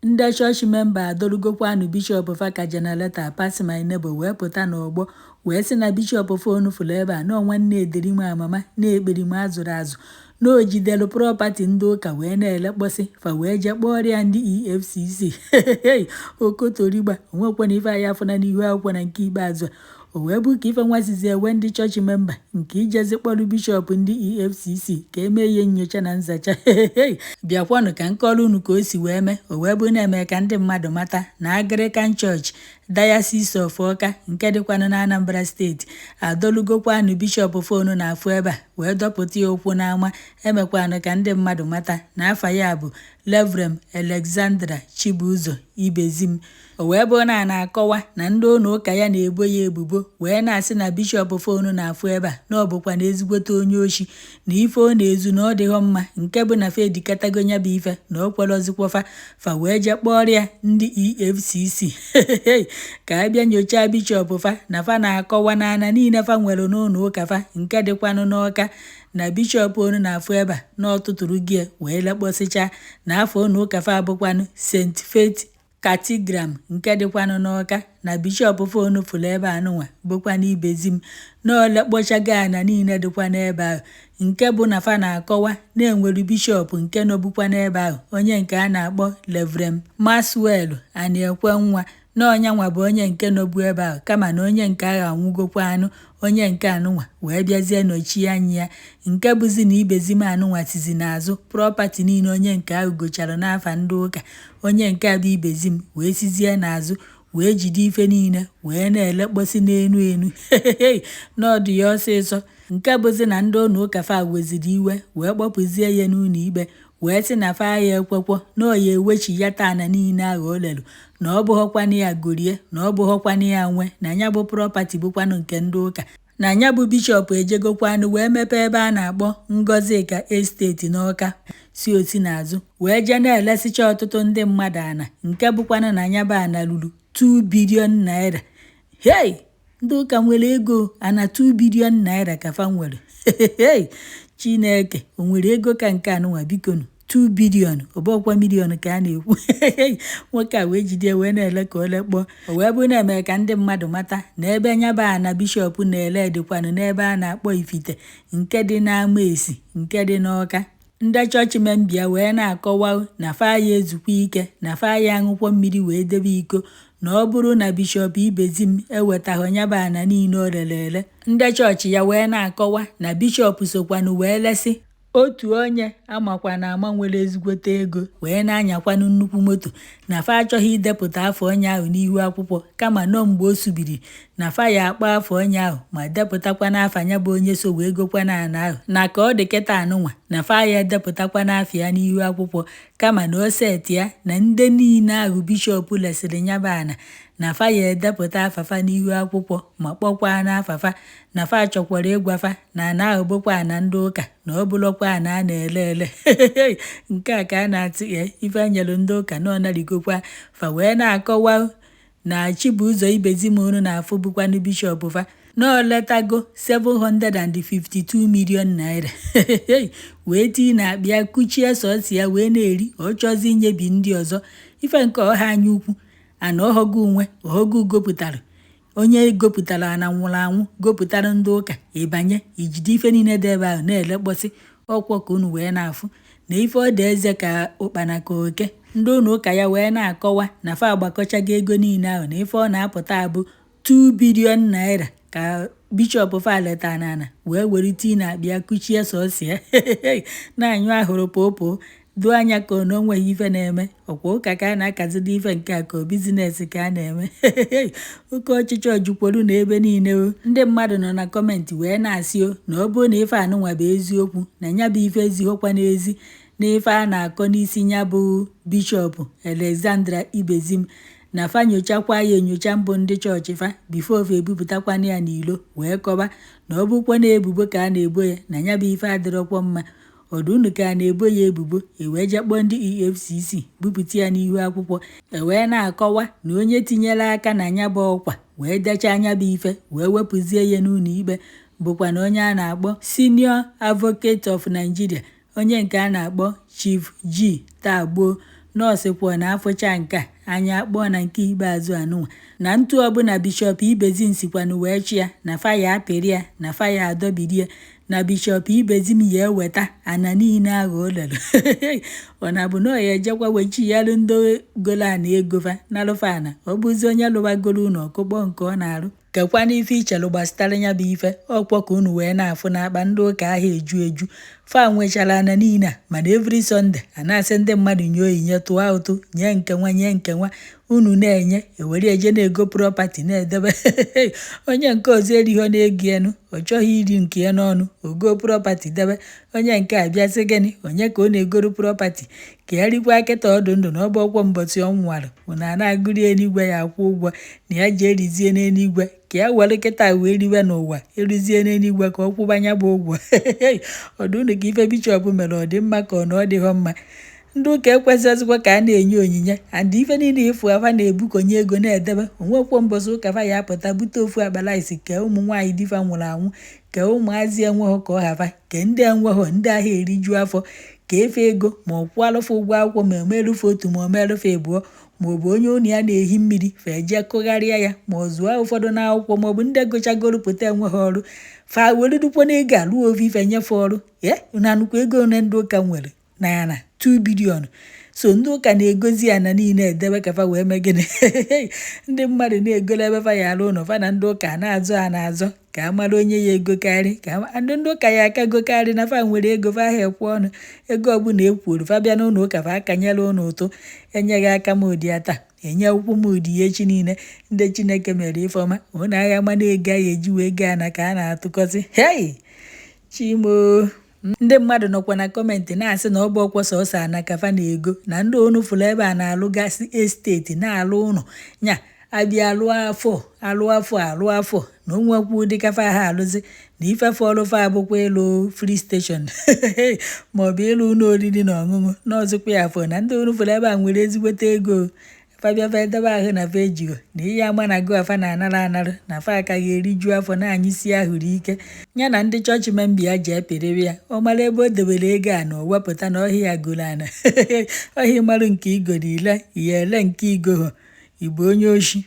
ndị chọọchị memba adọrugokwanụ bishọp fa ka jenereta Pass My Neighbor wee pụta n'ọgbọ wee sị na bishọp fonu fụrụ ebe a na nwanne ederima amama na-ekperima azụrụ azụ na o jidelu prọpati ndị ụka wee na-elekpọsị fa wee jee kpọrịa ndị EFCC okotorigba onwekwana ife anyị afụna n'ihu akwụkwọ na nke ikpeazụ o wee bụ ka ife nwazizi ewe ndị chọọchị memba nke ijezi kpọrụ bishọp ndị EFCC ka emee ihe nyocha na nzacha bịakwanụ ka nkọrọ unu ka o si wee mee o wee bụ na-eme ka ndị mmadụ mata na Anglican Church Diocese of Awka nke dịkwanụ na Anambra steeti adọlugokwanụ bishọp fonu na-afụ ebe a wee dọpụta ya okwu n'ama emekwanụ ka ndị mmadụ mata na afa ya bụ Reverend Alexandra Chibuzo Ibezim o wee bụ na na-akọwa na ndị ụlọ ụka ya na-ebo ya ebubo wee na-asị na bishọp fonu na-afụ ebe a na ọ bụkwa na ezigbote onye oshi na ife ọ na-ezu na ọ dịghọ mma nke bụ na fedikatagonya bụ ife na o kwerozikwafa fa wee jee kpọrịa ndị EFCC ka a bịa nyochaa bishọp fa na fa na-akọwa na ana niile fa nwere n'ụlọ ụka fa nke dịkwanụ n'Awka na bishọp onu na-afụ ebe a na ọtụtụrụ gị wee lekpọsịcha na afọ ụlọ ụka fa abụkwanụ St. Faith Cathedral nke dịkwanụ n'Awka na bishọp fonu fụrụ ebe a nụnwa bụkwanụ Ibezim na olekpọchago ana niile dịkwa n'ebe ahụ nke bụ na fa na-akọwa na-enwere bishọp nke nọbụkwa n'ebe ahụ onye nke a na-akpọ Reverend Maxwell Aniekwenwa na ọnyanwa bụ onye nke nọbu ebe ahụ kama na onye nke agha anwụgokwanụ onye nke anụnwa wee bịazie nọchie anya ya nke bụzi na Ibezim anụnwa tizi n'azụ prọpati niile onye nke ahụ gochara n'afa ndị ụka onye nke a bụ Ibezim wee sizie n'azụ wee jide ife niile wee na-elekpọsị n'enu enu n'ọdụ ya ọsịsọ nke bụzi na ndị ụlọ ụka fa weziri iwe wee kpọpụzie ya n'ụlọ ikpe wee sị na fa ya ekwekwo na ọ ya ewechi ya ana niile ahụ o lelu na ọ bụghọkwanụ ya gorie na ọ bụghọkwanụ ya nwe na ya bụ prọpati bụkwanụ nke ndị ụka na ya bụ bishọp ejegokwanụ wee mepee ebe a na-akpọ Ngozika Estate n'Awka si oti n'azụ wee jee na-elesicha ọtụtụ ndị mmadụ ana nke bụkwanụ na ya bụ ana ruru 2 billion naira. Ndị ụka nwere ego ana 2 billion naira ka fa nwere Chineke o nwere ego ka nke anụnwa bikonu 2 billion ọbọkwa million ka a na-ekwu nwoke a wee jide wee na-ele ka ole kpọọ o wee bụ na-eme ka ndị mmadụ mata na ebe nyaba ana bishọp na-ele dịkwanụ n'ebe a na-akpọ Ifite nke dị n'ama esi nke dị n'Awka ndị chọọchị membia wee na-akọwa na fa ya ezukwa ike na fa ya aṅụkwọ mmiri wee debe iko na ọ bụrụ na bishọp Ibezim ewetaghị nyaba ana niile o lelele ndị chọọchị ya wee na-akọwa na bishọp sokwanụ wee lesị otu onye amakwa na ama nwere ezigbote ego wee na-anyakwanụ nnukwu moto na fa achọghị idepụta afọ onye ahụ n'ihu akwụkwọ kama nọ mgbe o subiri na fa ya akpọ afọ onye ahụ ma depụtakwa n'afa ya bụ onye so wee gokwana ana ahụ na ka ọ dị kịta anụnwa na fa ya edepụtakwa n'afọ ya n'ihu akwụkwọ kama na o seti ya na ndị niile ahụ bishọp lesịrị nyaba ana na fa ya edepụta afafa n'ihu akwụkwọ ma kpọkwa n'afafa na fa chọkwara ịgwafa na ana ahụ bụkwa ana ndị ụka na ọ bụrụkwa ana a na-ele ele nke a ka a na-atụ ya ife anyelụ ndị ụka na ọ narigokwa fa wee na-akọwa na Chibuzo Ibezim unu na-afụ bụkwanụ bishọp fa na o letago 752 million naira wee tii na akpịa kuchie sọsị ya wee na-eri ọ chọzi inyebi ndị ọzọ ife nke ọha anya ukwu ana ọhọgo onwe ọhọgo gopụtara onye gopụtara ana nwụrụ anwụ gopụtara ndị ụka ịbanye ijide ife niile dị ebe ahụ na-elekpọsị ọkwọ ka unu wee na-afụ na ife ọ dị eze ka ụkpana ka oke ndị ụlọ ụka ya wee na-akọwa na fa agbakọchago ego niile ahụ na ife ọ na-apụta abụ 2 billion naira ka bishọp fa leta n'ana wee were tii na akpịa kuchie sọsị ya na-anyụ ahụrụ popo doo anya ka ọ na onweghị ife na-eme ọkwa ụka ka a na-akazidi ife nke a ka bizinesi ka a na-eme oke ọchịchị jukwuru na ebe niile ndị mmadụ nọ na kọmentị wee na-asị na ọ bụrụ na ife anụnwa bụ eziokwu na nya bụ ife ezighọkwa n'ezi na ife a na-akọ n'isi nya bụ bishọp Alexandra Ibezim na fa nyochakwa ya enyocha mbụ ndị chọọchị fa bifo ofe ebupụtakwana ya n'ilo wee kọba na ọ bụkwa na ebubo ka a na-ebo ya na nya bụ ife adịrọkwa mma ọdụnụ ka a na-ebo ya ebubo ewee jekpọ ndị EFCC bupụta ya n'ihu akwụkwọ ewee na-akọwa na onye tinyere aka na nya bụ ọkwa wee decha anya bụ ife wee wepụzie ya n'ụlọ ikpe bụkwa na onye a na-akpọ Senior Advocate of Nigeria onye nke a na-akpọ Chief G Tagbo nọọsụ kwuo na afọcha nke a anya akpọọ na nke ikpeazụ anụnwa na ntụ ọbụla Bishọp Ibezim sikwanụ wee chi ya na faya apịrị ya na faya adọbiri ya na Bishọp Ibezim ya eweta ana niile ahụ o lere ọ na-abụ na ọ ya ejekwa wechi yalụ ndị golo ana egofa nalụfa ana ọ bụzi onye lụwagolo unu ọkụkpọ nke ọ na-arụ kekwa n'ife ichelụ gbasitara ya bụ ife ọkpọ ka unu wee na-afụ n'akpa ndị ụka ahụ eju fa nwechara ana niile a mana every Sunday a na-asị ndị mmadụ nye onyinye tụọ ụtụ nye nke nwa unu na-enye ewere eje na-ego propati na-edebe onye nke ọzọ erighọ na-ego enu ọ chọghị iri nke ya n'ọnụ ogo propati debe onye nke abịasị gịnị onye ka ọ na-egoro propati ka ya rikwa akịta ọdụ ndụ na ọbụ ọkwọ mbọchị ọ nwụrụ unu a na-agụri eluigwe ya akwụ ụgwọ na ya ji erizie n'eluigwe ka ya were kịta wee riwe n'ụwa erizie n'eluigwe ka ọ kwụbanya bụ ụgwọ ọdụ unu ka ife Bishọp mere ọ dị mma ka ọ na ọ dịghọ mma ndị ụka ekwesịzịkwa ka a na-enye onyinye and ife niile ịfụ afa na-ebukonye ego na-edebe onwekwo mbọsị ụka fa ya apụta bute ofu akpala isi ka ụmụ nwaanyị difa nwụrụ anwụ ka ụmụazị enweghọ ka ọ hafa ka ndị enweghọ ndị ahụ eriju afọ ka efe ego ma ọ kwụalụfe ụgwọ akwụkwọ ma omerụfe otu ma omerụfe abụọ ma ọ bụ onye unu ya na-ehi mmiri fa eje kụgharịa ya ma ọ zụọ ụfọdụ n'akwụkwọ ma ọ bụ ndị gụchagoro pụta enweghị ọrụ fa werudukwo na ego alụ ofu ife nyefe ọrụ unu anụkwa ego one ndị ụka nwere na ya na 2 bilion so ndị ụka na-egozi ya na niile edebe ka fa wee megide ndị mmadụ na-egolo ebe fa ya alụ ụlọ fa na ndị ụka na-azọ ha na-azọ ka a mara onye ya ego karị ka ndị ụka ya aka gokarị na fa nwere ego fa ahụ ekwe ọnụ ego ọbụla ekwuru fa bịa n'ụlọ ụka fa akanyela ụlọ ụtụ enyeghị aka m ụdị ya taa enye ụkwụ m ụdị ya echi niile ndị Chineke mere ifeọma ụnụ agha mana ego ya eji wee gaa na ka a na-atụkọsị chimo ndị mmadụ nọkwa na kọmentị na-asị na ọ bụ ọkwọ sọsọ ana kafa na-ego na ndị onu fụrụ ebe a na-alụgasị esteti na-alụ ụlọ nya abịa alụ afọ na onwekwu ụdị kafa ha alụzi na ifefe ọlụfa abụkwa ịlụ free station maọbụ ịlụ ụlọ oriri na ọṅụṅụ n'ọzọkwa ya afọ na ndị onu fụrụ ebe a nwere ezigbote ego fabịafa edebe ahụ na fa ejigo na ihe ama na go afa na-anara anarụ na fa akaghị eriju afọ na-anyịsi ahụrụ ike ya na ndị chọọchị membi ya ji eperebe ya ọ mara ebe o debere ego a na o wepụta na ọhịa ya goro ana ọhịa marụ nke igoro ile ya ele nke igoho igbo onye oshi